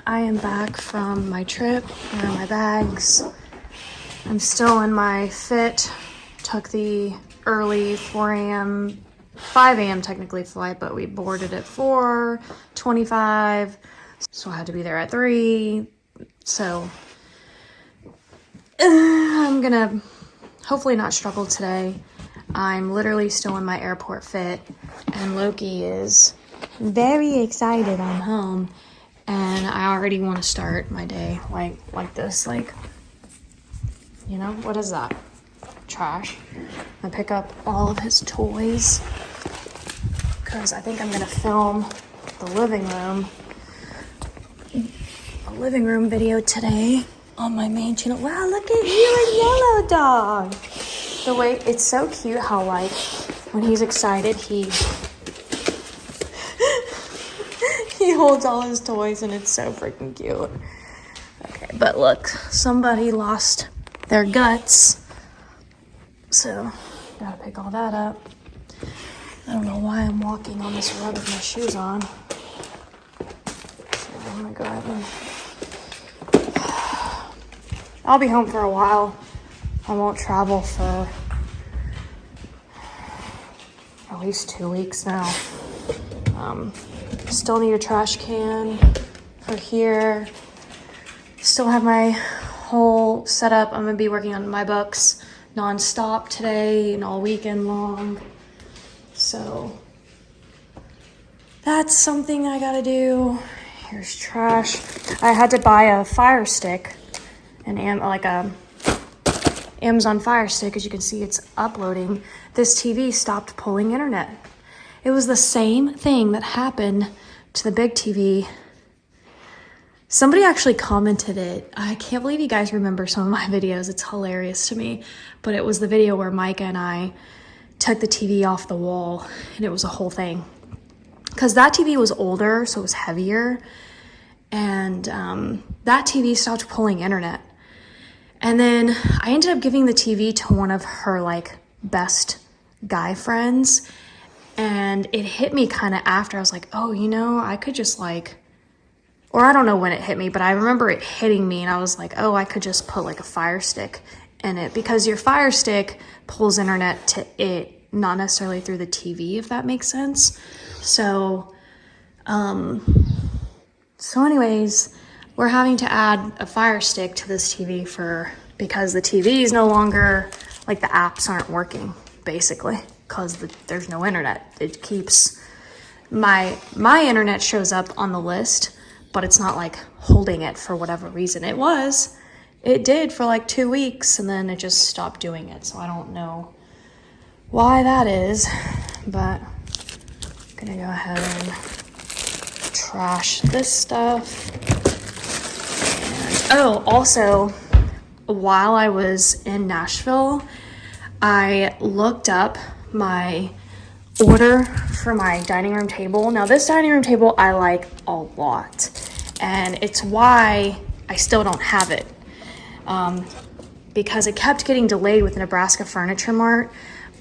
I am back from my trip. Here are my bags. I'm still in my fit. Took the early 4 a.m., 5 a.m. technically flight, but we boarded at 4:25. So I had to be there at 3. So I'm gonna hopefully not struggle today. I'm literally still in my airport fit, and Loki is very excited I'm home. And I already want to start my day like this, like, you know, what is that? Trash. I pick up all of his toys because I think I'm gonna film the living room video today on my main channel. Wow, look at you and Yellow Dog. The way it's so cute how like when he's excited he holds all his toys and it's so freaking cute. Okay, but look, somebody lost their guts. So, gotta pick all that up. I don't know why I'm walking on this rug with my shoes on. So I'm gonna go ahead and... I'll be home for a while. I won't travel for at least 2 weeks now. Still need a trash can for here. Still have my whole setup. I'm gonna be working on my books non-stop today and all weekend long. So that's something I gotta do. Here's trash. I had to buy a Fire Stick, like a Amazon Fire Stick. As you can see, it's uploading. This TV stopped pulling internet. It was the same thing that happened to the big TV. Somebody actually commented it. I can't believe you guys remember some of my videos. It's hilarious to me. But it was the video where Micah and I took the TV off the wall, and it was a whole thing. Because that TV was older, so it was heavier. And that TV stopped pulling internet. And then I ended up giving the TV to one of her like best guy friends. And it hit me kind of after. I was like, oh, you know, I could just like, or I don't know when it hit me, but I remember it hitting me and I was like, oh, I could just put like a Fire Stick in it, because your Fire Stick pulls internet to it, not necessarily through the TV, if that makes sense. So anyways, we're having to add a Fire Stick to this TV because the TV is no longer, like the apps aren't working, basically. Because there's no internet. It keeps my internet shows up on the list, but it's not like holding it for whatever reason. It did for like 2 weeks, and then it just stopped doing it. So I don't know why that is, but I'm gonna go ahead and trash this stuff. And, also, while I was in Nashville, I looked up my order for my dining room table. Now this dining room table I like a lot, and it's why I still don't have it, because it kept getting delayed with Nebraska Furniture Mart,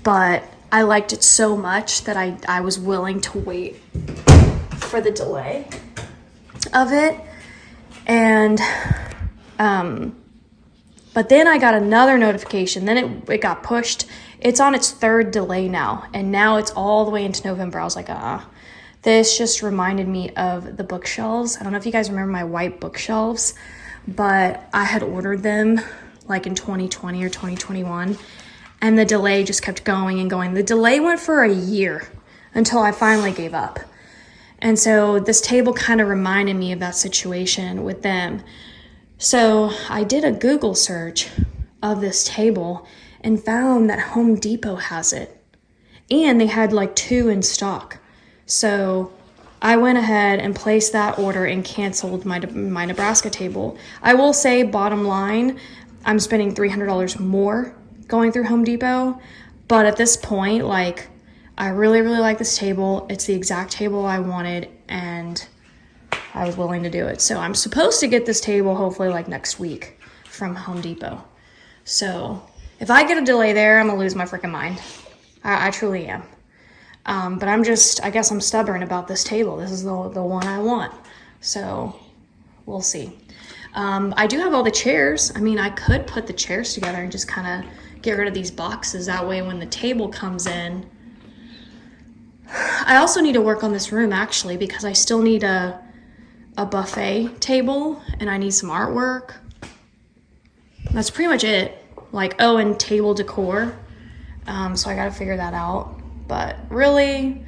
but I liked it so much that I was willing to wait for the delay of it. And but then I got another notification. Then it got pushed. It's on its 3rd delay now, and now it's all the way into November. I was like, this just reminded me of the bookshelves. I don't know if you guys remember my white bookshelves, but I had ordered them like in 2020 or 2021, and the delay just kept going and going. The delay went for a year until I finally gave up. And so this table kind of reminded me of that situation with them. So I did a Google search of this table and found that Home Depot has it. And they had like 2 in stock. So I went ahead and placed that order and canceled my Nebraska table. I will say, bottom line, I'm spending $300 more going through Home Depot. But at this point, like, I really, really like this table. It's the exact table I wanted, and I was willing to do it. So I'm supposed to get this table hopefully like next week from Home Depot. So if I get a delay there, I'm gonna lose my freaking mind. I truly am. But I guess I'm stubborn about this table. This is the one I want. So we'll see. I do have all the chairs. I mean, I could put the chairs together and just kind of get rid of these boxes. That way when the table comes in. I also need to work on this room actually, because I still need a buffet table and I need some artwork. That's pretty much it. Like, oh, and table decor. So I gotta figure that out. But really,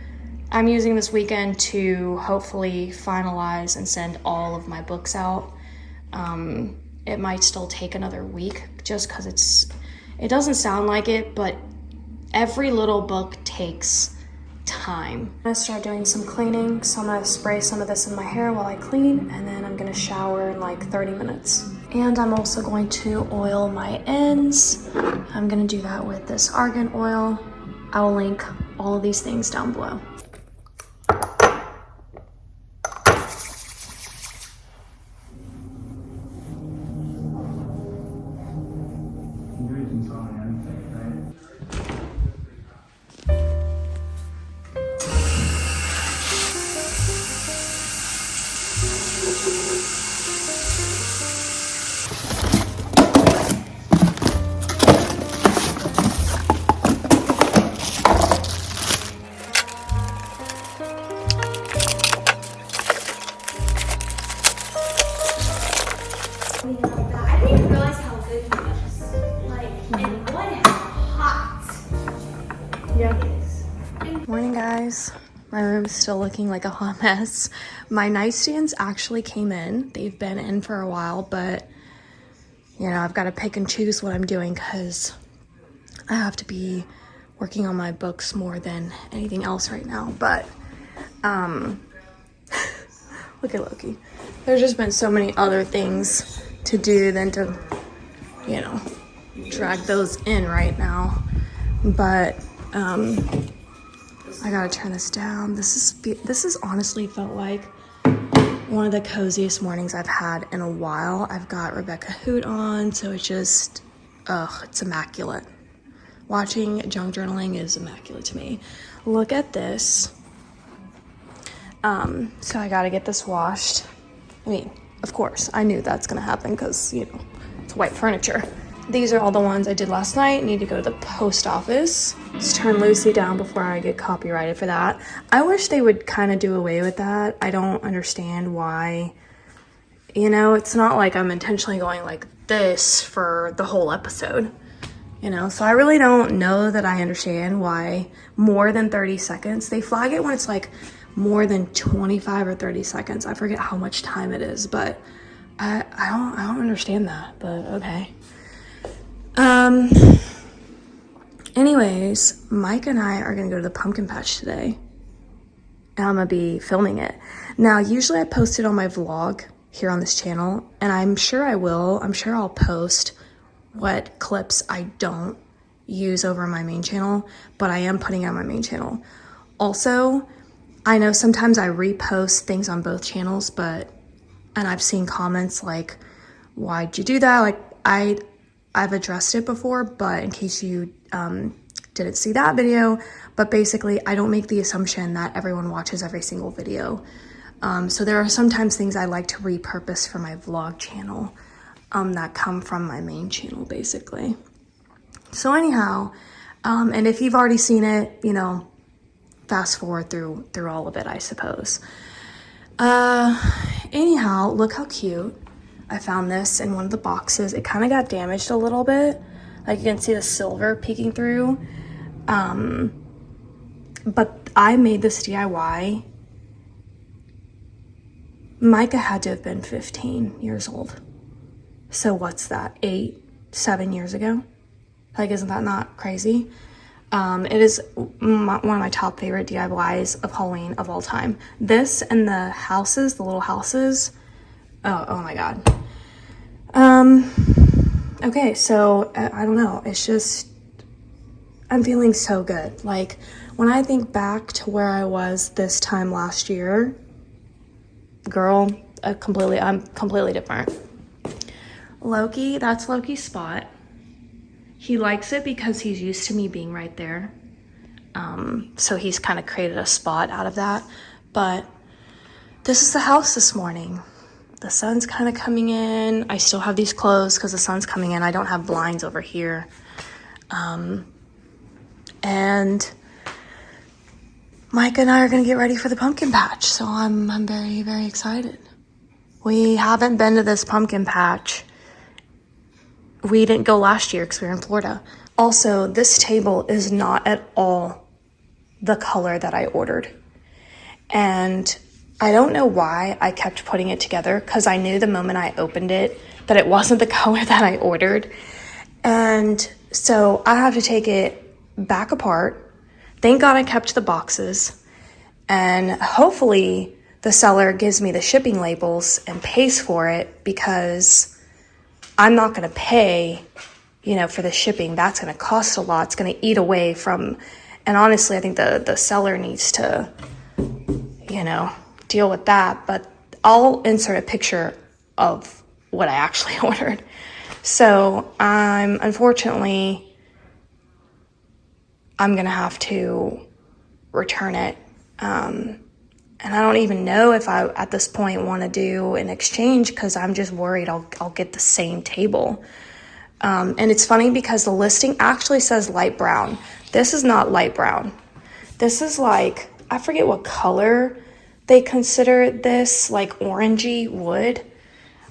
I'm using this weekend to hopefully finalize and send all of my books out. It might still take another week just because it doesn't sound like it, but every little book takes time. I'm gonna start doing some cleaning, so I'm gonna spray some of this in my hair while I clean, and then I'm gonna shower in like 30 minutes. And I'm also going to oil my ends. I'm gonna do that with this argan oil. I'll link all of these things down below. I didn't even realize how good it was. Like, and what hot. Yeah. Morning, guys. My room's still looking like a hot mess. My nightstands actually came in. They've been in for a while, but you know, I've got to pick and choose what I'm doing because I have to be working on my books more than anything else right now. But look at Loki. There's just been so many other things to do than to, you know, drag those in right now. But I gotta turn this down. This is honestly felt like one of the coziest mornings I've had in a while. I've got Rebecca Hoot on, so it's just, it's immaculate. Watching junk journaling is immaculate to me. Look at this. So I gotta get this washed. I mean, of course, I knew that's gonna happen because, you know, it's white furniture. These are all the ones I did last night. Need to go to the post office. Just turn Lucy down before I get copyrighted for that. I wish they would kind of do away with that. I don't understand why. You know, it's not like I'm intentionally going like this for the whole episode. You know, so I really don't know that I understand why more than 30 seconds. They flag it when it's like more than 25 or 30 seconds. I forget how much time it is, but I don't understand that, but okay. Anyways, Mike and I are gonna go to the pumpkin patch today, and I'm gonna be filming it. Now, usually I post it on my vlog here on this channel, and I'm sure I will. I'm sure I'll post what clips I don't use over my main channel, but I am putting it on my main channel. Also, I know sometimes I repost things on both channels, and I've seen comments like, why'd you do that? Like, I've addressed it before, but in case you didn't see that video, but basically I don't make the assumption that everyone watches every single video. So there are sometimes things I like to repurpose for my vlog channel that come from my main channel, basically. So anyhow, and if you've already seen it, you know, fast forward through all of it, I suppose. Anyhow, look how cute. I found this in one of the boxes. It kind of got damaged a little bit. Like you can see the silver peeking through. But I made this DIY. Micah had to have been 15 years old. So what's that, 7 years ago? Like, isn't that not crazy? It is one of my top favorite DIYs of Halloween of all time. This and the houses, the little houses. Oh my God. Okay, so I don't know. It's just, I'm feeling so good. Like, when I think back to where I was this time last year, girl, I'm completely different. Loki, that's Loki's spot. He likes it because he's used to me being right there. So he's kind of created a spot out of that. But this is the house this morning. The sun's kind of coming in. I still have these closed because the sun's coming in. I don't have blinds over here. And Micah and I are going to get ready for the pumpkin patch. So I'm very, very excited. We haven't been to this pumpkin patch. We didn't go last year because we were in Florida. Also, this table is not at all the color that I ordered. And I don't know why I kept putting it together, because I knew the moment I opened it that it wasn't the color that I ordered. And so I have to take it back apart. Thank God I kept the boxes. And hopefully the seller gives me the shipping labels and pays for it, because I'm not going to pay, for the shipping. That's going to cost a lot. It's going to eat away from, and honestly, I think the seller needs to, deal with that. But I'll insert a picture of what I actually ordered. So unfortunately, I'm going to have to return it. And I don't even know if I, at this point, want to do an exchange, because I'm just worried I'll get the same table. And it's funny because the listing actually says light brown. This is not light brown. This is like, I forget what color they consider this, like orangey wood.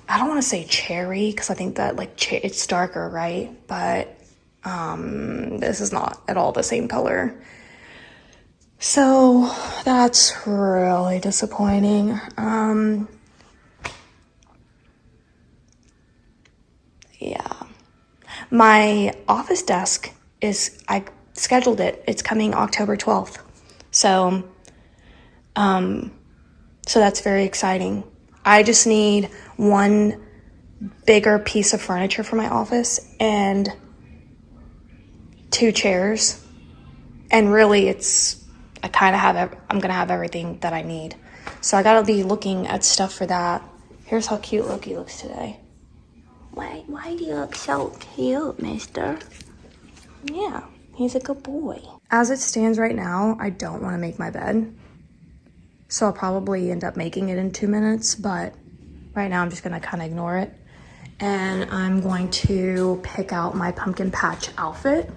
I don't want to say cherry, because I think that it's darker, right? But this is not at all the same color. So that's really disappointing. Yeah. My office desk I scheduled it. It's coming October 12th. So that's very exciting. I just need one bigger piece of furniture for my office and 2 chairs. And really I'm going to have everything that I need. So I got to be looking at stuff for that. Here's how cute Loki looks today. Why do you look so cute, mister? Yeah, he's a good boy. As it stands right now, I don't want to make my bed. So I'll probably end up making it in 2 minutes, but right now I'm just going to kind of ignore it. And I'm going to pick out my pumpkin patch outfit.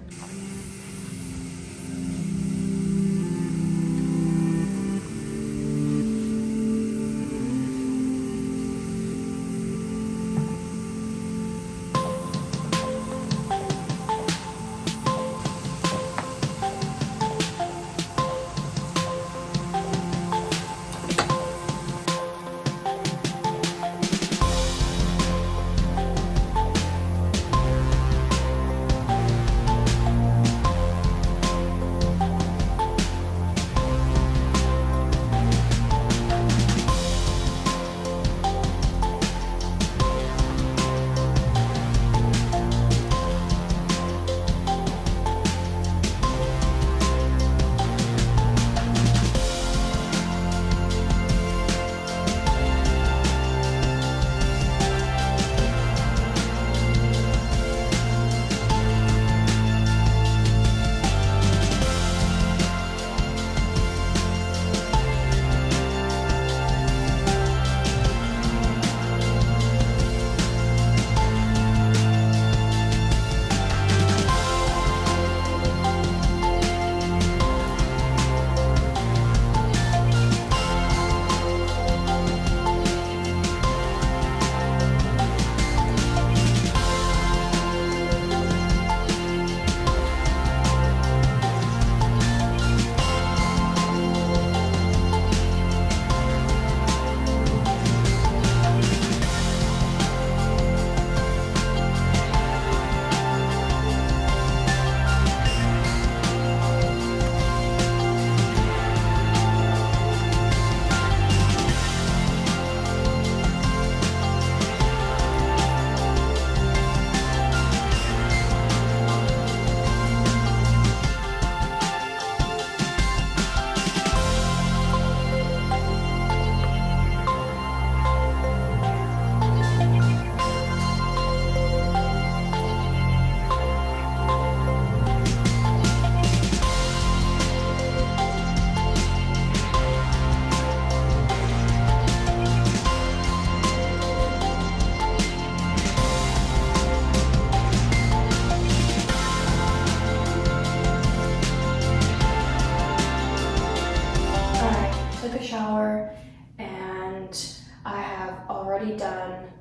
already done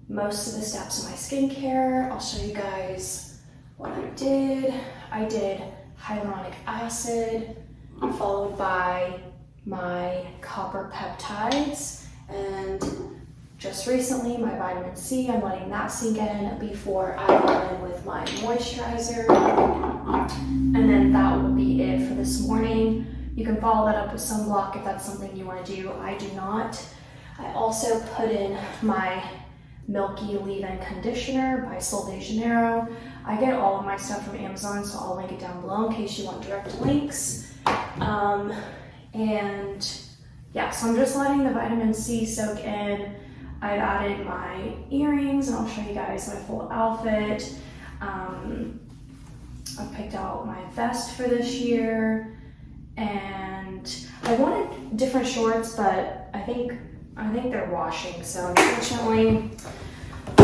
most of the steps of my skincare. I'll show you guys what I did. I did hyaluronic acid, followed by my copper peptides, and just recently my vitamin C. I'm letting that sink in before I go in with my moisturizer. And then that will be it for this morning. You can follow that up with sunblock if that's something you want to do. I do not. I also put in my Milky Leave-In Conditioner by Sol de Janeiro. I get all of my stuff from Amazon, so I'll link it down below in case you want direct links. And yeah, so I'm just letting the vitamin C soak in. I've added my earrings, and I'll show you guys my full outfit. I picked out my vest for this year, and I wanted different shorts, but I think they're washing, so unfortunately I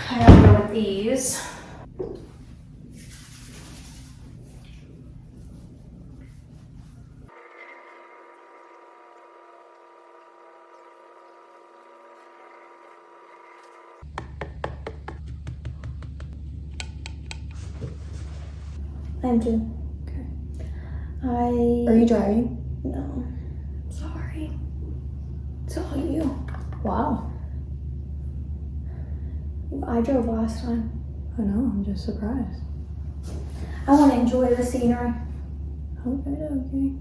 have to go with these. I'm too. Okay. Are you driving? No. Sorry. It's all you. Wow. I drove last time. I know, I'm just surprised. I want to enjoy the scenery. Okay.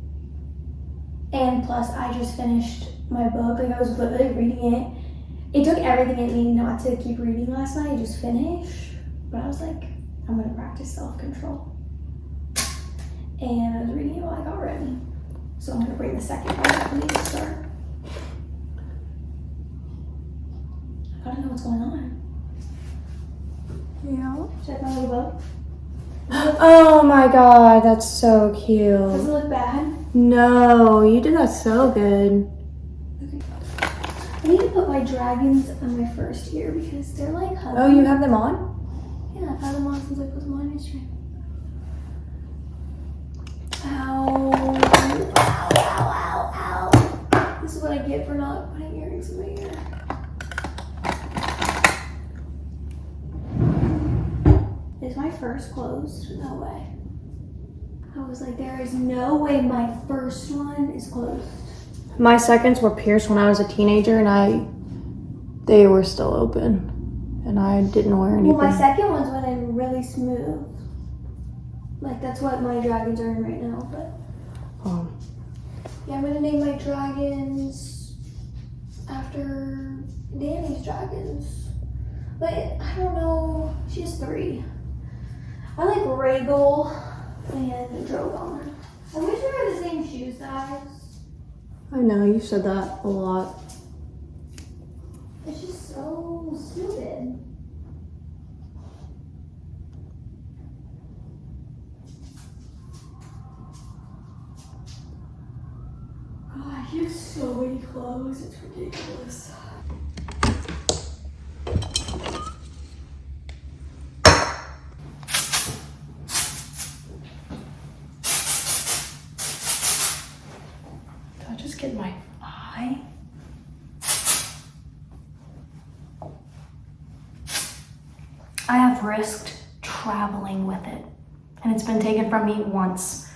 And plus, I just finished my book. Like, I was literally reading it. It took everything in me not to keep reading last night. I just finished. But I was like, I'm going to practice self-control. And I was reading it while I got ready. So I'm going to bring the second part up when we start. I gotta know what's going on. Yeah. Should I find a book? Oh my god, that's so cute. Does it look bad? No, you did that so good. Okay. I need to put my dragons on my first ear because they're like hugging. Oh, you have them on? Yeah, I've had them on since I put them on yesterday. Ow. Ow, ow, ow, ow. This is what I get for not putting earrings in my ear. Is my first closed? No way. I was like, there is no way my first one is closed. My seconds were pierced when I was a teenager, and they were still open, and I didn't wear anything. Well, my second one's went in really smooth. Like, that's what my dragons are in right now, but... Yeah, I'm gonna name my dragons after Danny's dragons. But I don't know, she has 3. I like Rhaegal and Drogon. I wish we were the same shoe size. I know, you said that a lot. It's just so stupid. Oh, I have so many clothes, it's ridiculous. Did I just get my eye? I have risked traveling with it, and it's been taken from me once.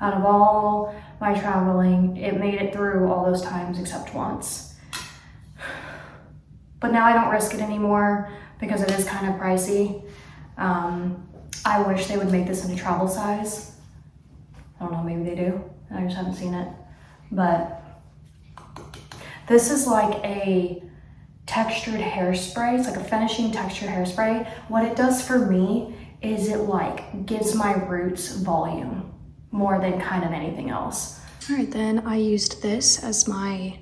Out of all my traveling, it made it through all those times except once. But now I don't risk it anymore because it is kind of pricey. I wish they would make this into travel size. I don't know, maybe they do. I just haven't seen it. But this is like a textured hairspray. It's like a finishing textured hairspray. What it does for me is it like gives my roots volume more than kind of anything else. All right, then I used this as my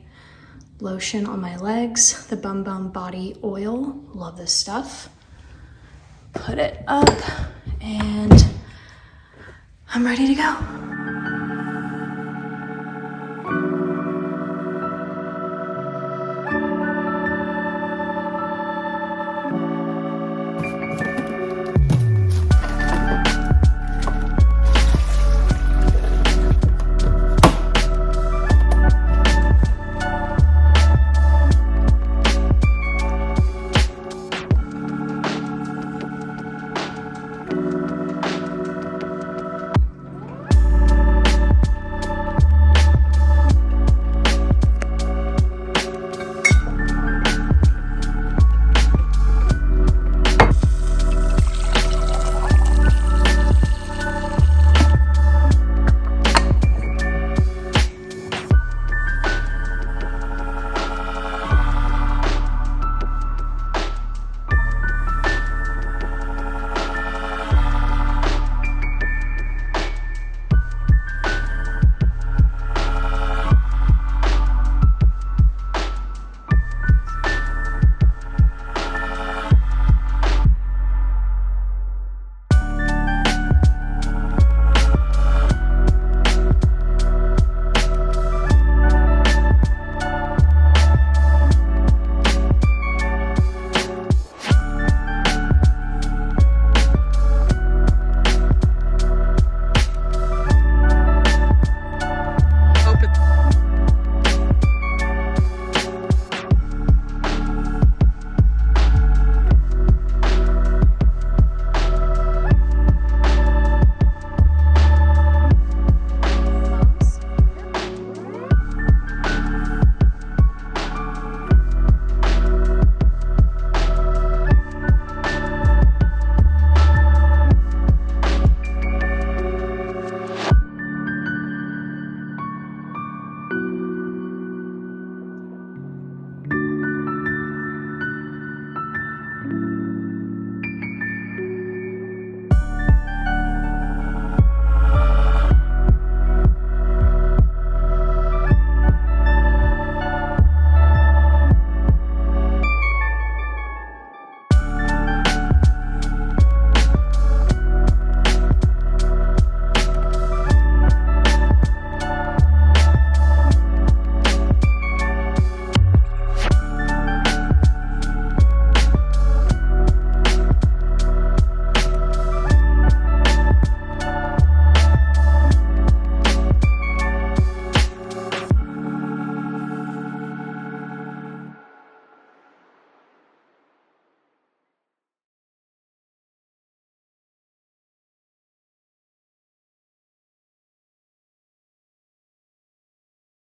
lotion on my legs, the Bum Bum Body Oil. Love this stuff. Put it up and I'm ready to go.